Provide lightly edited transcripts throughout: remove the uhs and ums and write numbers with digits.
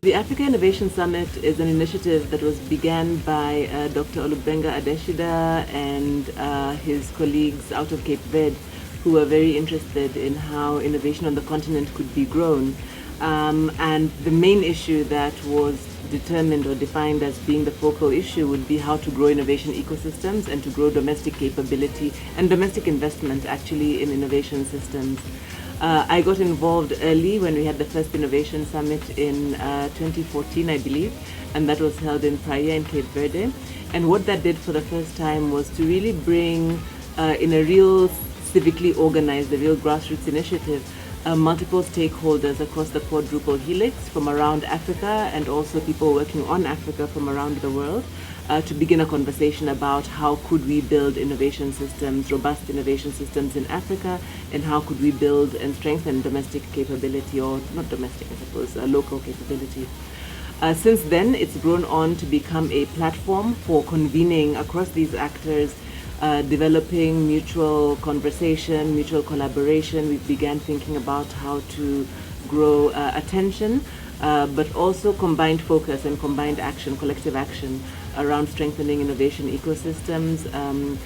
The Africa Innovation Summit is an initiative that was began by Dr. Olubenga Adeshida and his colleagues out of Cape Verde, who were very interested in how innovation on the continent could be grown. And the main issue that was determined or defined as being the focal issue would be how to grow innovation ecosystems and to grow domestic capability and domestic investment actually in innovation systems. I got involved early when we had the first Innovation Summit in 2014, I believe, and that was held in Praia in Cape Verde. And what that did for the first time was to really bring in a real civically organized, a real grassroots initiative, multiple stakeholders across the quadruple helix from around Africa and also people working on Africa from around the world to begin a conversation about how could we build innovation systems, robust innovation systems in Africa, and how could we build and strengthen domestic capability, or not domestic, I suppose, local capability. Since then, it's grown on to become a platform for convening across these actors, developing mutual conversation, mutual collaboration. We began thinking about how to grow attention, but also combined focus and combined action, collective action around strengthening innovation ecosystems.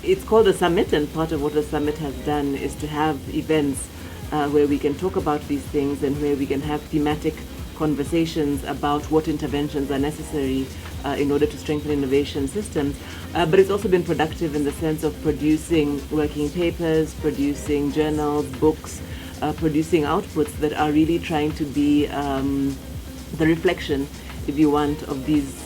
It's called a summit, and part of what the summit has done is to have events where we can talk about these things and where we can have thematic conversations about what interventions are necessary in order to strengthen innovation systems. But it's also been productive in the sense of producing working papers, producing journals, books, producing outputs that are really trying to be the reflection, if you want, of these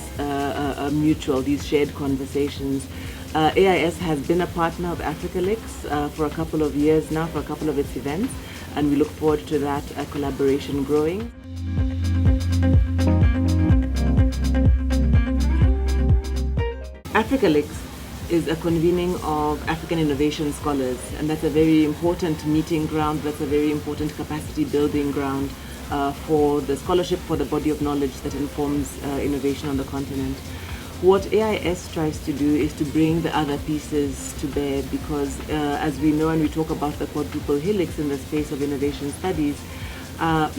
mutual, these shared conversations. AIS has been a partner of AfricaLics for a couple of years now, for a couple of its events, and we look forward to that collaboration growing. AfricaLics is a convening of African innovation scholars, and that's a very important meeting ground, that's a very important capacity building ground for the scholarship, for the body of knowledge that informs innovation on the continent. What AIS tries to do is to bring the other pieces to bear, because as we know and we talk about the quadruple helix in the space of innovation studies,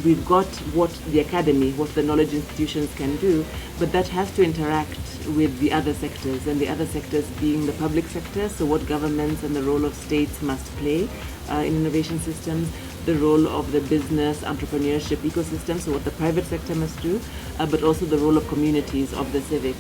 we've got what the academy, what the knowledge institutions can do, but that has to interact with the other sectors, and the other sectors being the public sector, so what governments and the role of states must play in innovation systems, the role of the business, entrepreneurship ecosystem, so what the private sector must do, but also the role of communities, of the civic.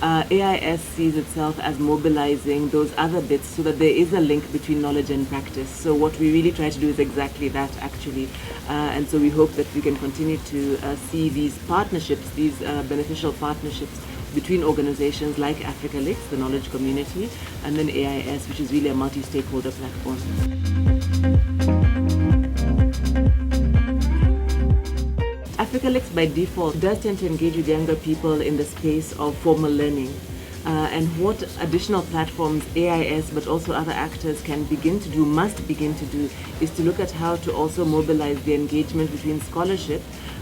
AIS sees itself as mobilizing those other bits so that there is a link between knowledge and practice. So what we really try to do is exactly that, actually. And so we hope that we can continue to see these partnerships, these beneficial partnerships between organizations like AfricaLics, the knowledge community, and then AIS, which is really a multi-stakeholder platform. AfricaLics by default does tend to engage with younger people in the space of formal learning. And what additional platforms AIS but also other actors can begin to do, must begin to do, is to look at how to also mobilize the engagement between scholarship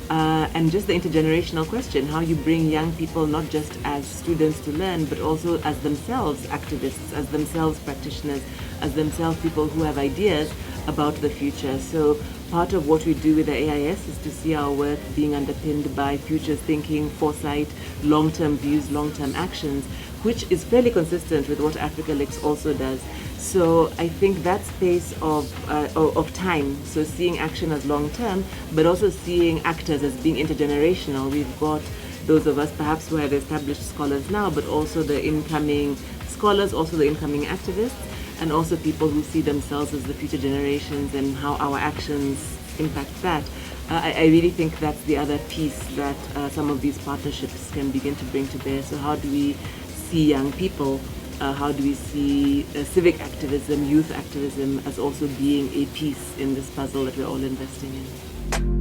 and just the intergenerational question, how you bring young people not just as students to learn, but also as themselves activists, as themselves practitioners, as themselves people who have ideas about the future. So part of what we do with the AIS is to see our work being underpinned by future thinking, foresight, long-term views, long-term actions, which is fairly consistent with what AfricaLics also does. So I think that space of time, so seeing action as long-term, but also seeing actors as being intergenerational. We've got those of us perhaps who are the established scholars now, but also the incoming scholars, also the incoming activists, and also people who see themselves as the future generations and how our actions impact that. I really think that's the other piece that some of these partnerships can begin to bring to bear. So how do we see young people? How do we see civic activism, youth activism as also being a piece in this puzzle that we're all investing in?